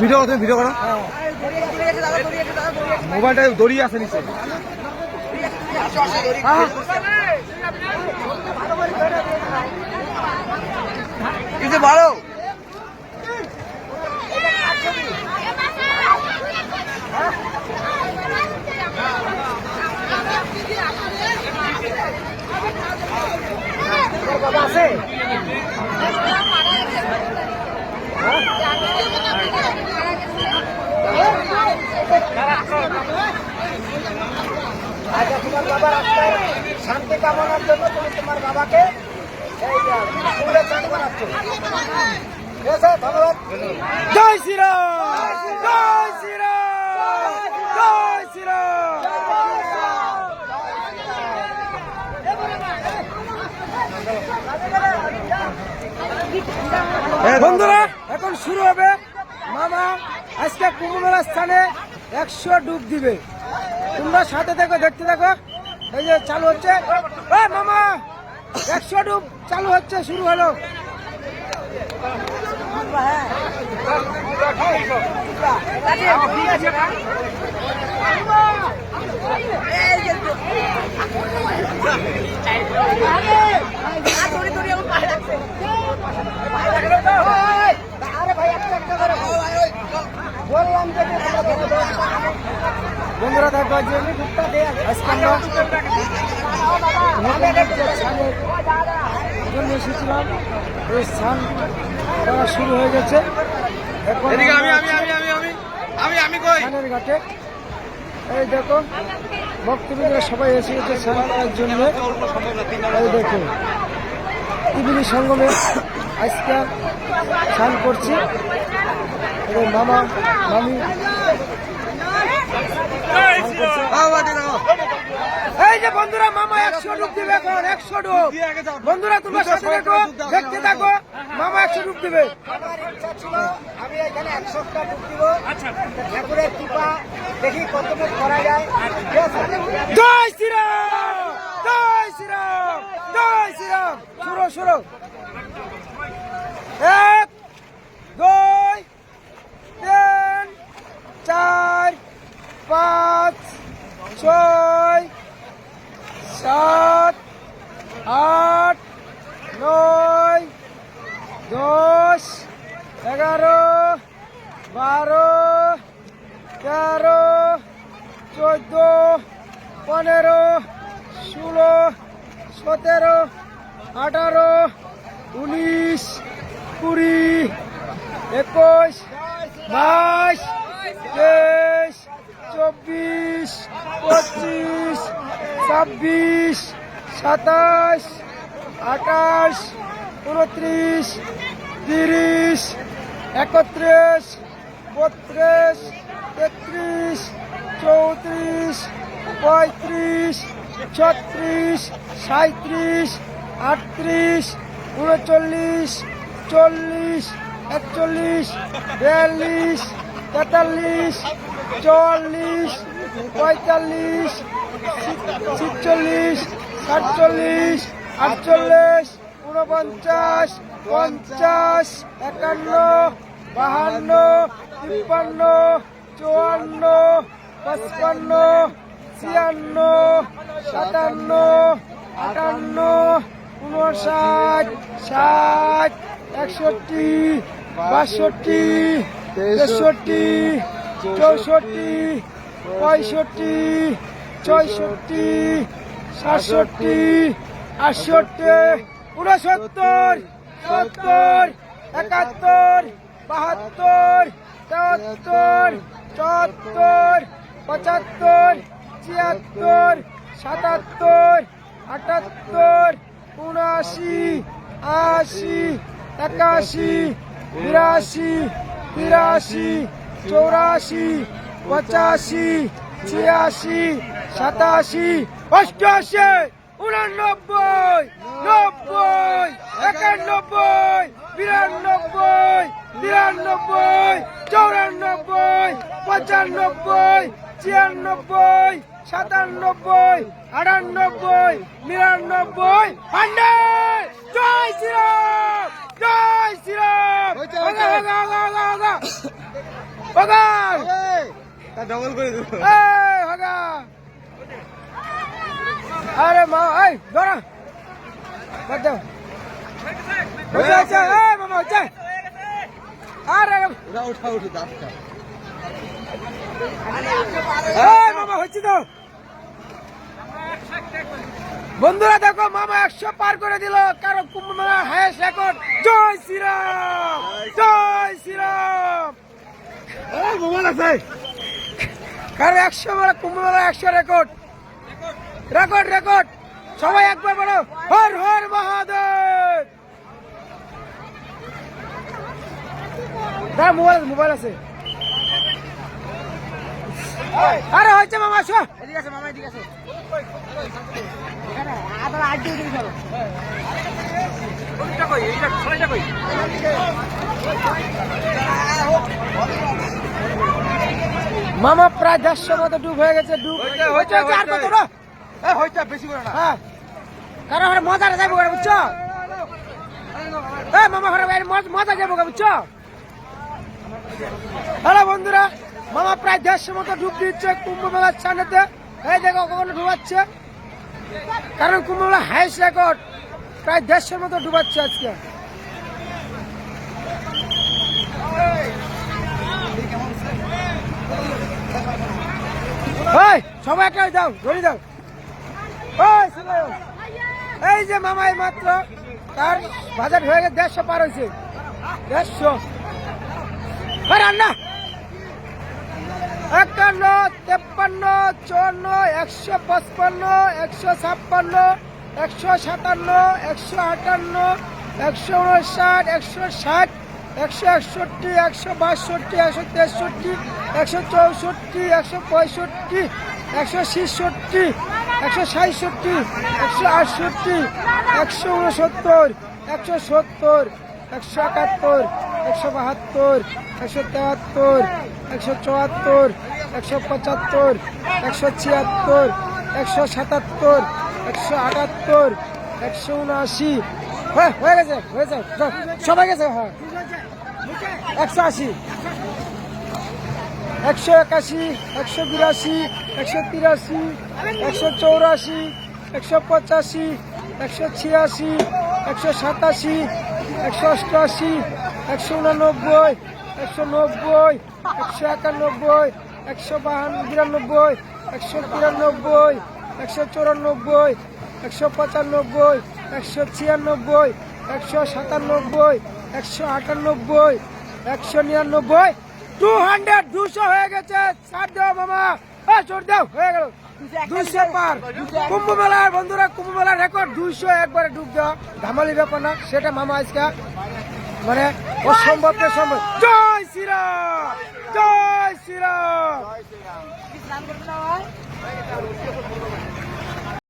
Video video করো, মোবাইলটা দড়িয়ে আছে নিচে। কিছু ভালো বাবা আছে আচ্ছা, তোমার বাবার আত্মার শান্তি কামনার জন্য তুমি তোমার বাবাকে ফুলে চান করাচ্ছ। ঠিক আছে, ধন্যবাদ। জয় শ্রীরাম, জয় শ্রীরাম, জয় শ্রীরাম। বন্ধুরা, এখন শুরু হবে। মামা আজকে কুম্ভ মেলার স্থানে 100 ডুব দিবে। তোমরা সাথে থাকো, দেখতে থাকো। এই যে চালু হচ্ছে, মামা 100 ডুব চালু হচ্ছে, শুরু হলো। বন্ধুরা দেখো, এসেছিলাম, এই স্নান করা শুরু হয়ে গেছে। স্নানের ঘাটে এই দেখো ভক্তবৃন্দরা সবাই এসে গেছে স্নান করার জন্য। এই দেখো ত্রিবেণী সঙ্গমে আজকে স্নান করছি। মামা মামি এই যে বন্ধুরা, মামা 100 ডুব দিবে এখন, 100 ডুব। বন্ধুরা তোমরা সাথে দেখো, দেখতে থাকো, মামা 100 ডুব দিবে। আমার ইচ্ছা ছিল আমি এখানে 100টা ডুব দিব। ঠাকুরের কৃপা দেখি কতটুকু করা যায়। জয় শ্রীরাম, জয় শ্রীরাম, জয় শ্রীরাম। শুরু শুরু, 1 2 3 4 5 6 7 8 9 10 11 12 13 14 15 16 17 18 19 20 21 22 23 24 25 26 27 28 29 30 31 32 33 34 35 36 37 38 39 40 41 42 43 44 45 46 47 48 49 50 51 52 53 54 55 56 57 58 59 60 61 62 63 64 65 66 67 68 69 70 71 72 73 74 75 76 77 78 79 80 81 82 83 84 85 86 87 88 89 90 91 92 93 94 95 96 97 98 99 100 জয় শ্রীরাম, জয় শ্রীরাম। আগা, আগা, আগা, আগা, আগা। আগা। ডবল করে দেবো। এই, আগা। আরে মা, এই ধরো বাদ দাও। হচ্ছে, হচ্ছে, এই মামা হচ্ছে। আরে উঠা দাঁতটা। এই মামা হচ্ছে তো। বন্ধুরা দেখো মামা 100 পার করে দিল, কারণ কুম্ভ মেলা হায়েস্ট রেকর্ড। জয় শ্রীরাম, জয় শ্রীরাম। মোবাইল আছে। কারণ 100 মেলা কুম্ভ মেলা 100 রেকর্ড, রেকর্ড রেকর্ড। সবাই একবার বলো হর হর মহাদেব। দাঁড়া, মোবাইল মোবাইল আছে। আরে হয়েছে মামা, আসো। এদিকে আছে মামা, এদিকে আছে। মামা প্রায় 150 মতো ডুব হয়ে গেছে। ডুব হয়েছে, আর কত না? বেশি করে না। হ্যাঁ, কারণ ওরা মজাটা যাবো করে, বুঝছো? মামা ঘরে মজা যাবো করে, বুঝছো? হ্যালো বন্ধুরা, মামা প্রায় 150 মতো ডুব দিচ্ছে কুম্ভ মেলার ছানেতে। এই দেখো কখনো ডুবাচ্ছে, কারণ কুম্ভ মেলা হাইস্ট রেকর্ড। প্রায় 150 মতো ডুবাচ্ছে আজকে। এই সবাই একটা দাও, ধরি দাও। ওই সবাই, এই যে মামা এই মাত্র তার বাজেট হয়ে গেছে 150 পার হয়েছে। 150 রান্না 51, 53, 54, 155, 156, 157, 158, 159, 160, 161, 162, 163, 164, 165, 166, 167, 168, 169, 170, 171, 172, 173, 174, 175, 176, 177, 178, 179। হ্যাঁ হয়ে গেছে, হয়েছে সবাই গেছে। হ্যাঁ 180, 181, 182, 183, 184, 185, 186, 187, 188, 189, 190, 191, 192, 193, 194, 195, 196, 197, 198, 199, 200, 200 হয়ে গেছে। ছাড় দাও মামা, চোর দাও, হয়ে গেল 200 পার। কুম্ভ মেলার বন্ধুরা, কুম্ভ মেলার রেকর্ড 200 একবারে ডুব দেওয়া ধামালি ব্যাপার না, সেটা মামা আজকে মানে অসম্ভব সম্ভব।